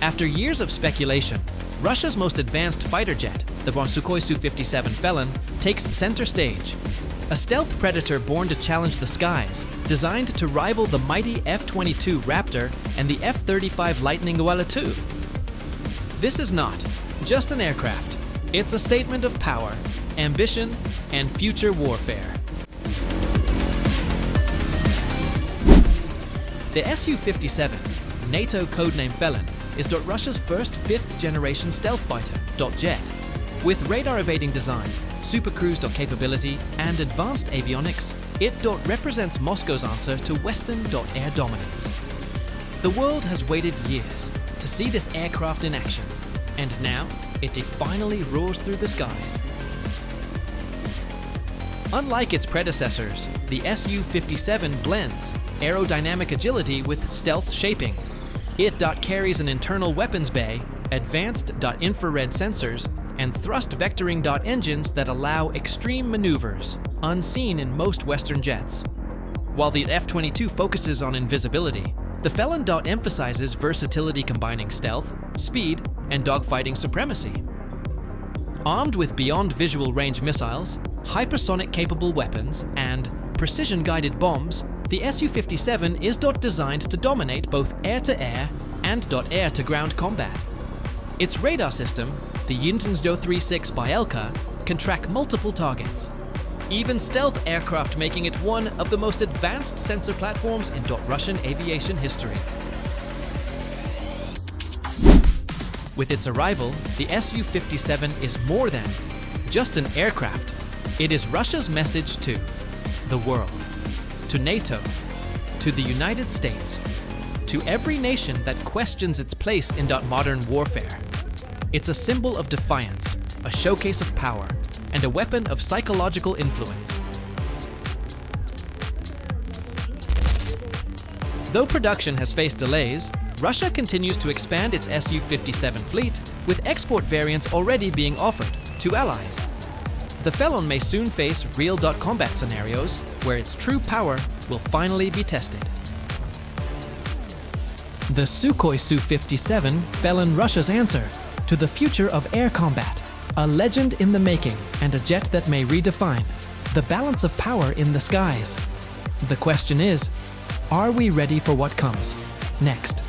After years of speculation, Russia's most advanced fighter jet, the Sukhoi Su-57 Felon, takes center stage. A stealth predator born to challenge the skies, designed to rival the mighty F-22 Raptor and the F-35 Lightning II. This is not just an aircraft. It's a statement of power, ambition, and future warfare. The Su-57, NATO codename Felon, is Russia's first fifth-generation stealth fighter, jet. With radar-evading design, supercruise capability, and advanced avionics, it represents Moscow's answer to Western air dominance. The world has waited years to see this aircraft in action, and now it finally roars through the skies. Unlike its predecessors, the Su-57 blends aerodynamic agility with stealth shaping. It carries an internal weapons bay, advanced infrared sensors, and thrust vectoring engines that allow extreme maneuvers, unseen in most Western jets. While the F-22 focuses on invisibility, the Felon emphasizes versatility, combining stealth, speed, and dogfighting supremacy. Armed with beyond visual range missiles, hypersonic capable weapons, and precision-guided bombs, the Su-57 is designed to dominate both air-to-air and air-to-ground combat. Its radar system, the Munitions 36 by Elka, can track multiple targets. Even stealth aircraft, making it one of the most advanced sensor platforms in Russian aviation history. With its arrival, the Su-57 is more than just an aircraft. It is Russia's message to the world, to NATO, to the United States, to every nation that questions its place in modern warfare. It's a symbol of defiance, a showcase of power, and a weapon of psychological influence. Though production has faced delays, Russia continues to expand its Su-57 fleet, with export variants already being offered to allies. The Felon may soon face real combat scenarios where its true power will finally be tested. The Sukhoi Su-57 Felon, Russia's answer to the future of air combat, a legend in the making and a jet that may redefine the balance of power in the skies. The question is, are we ready for what comes next?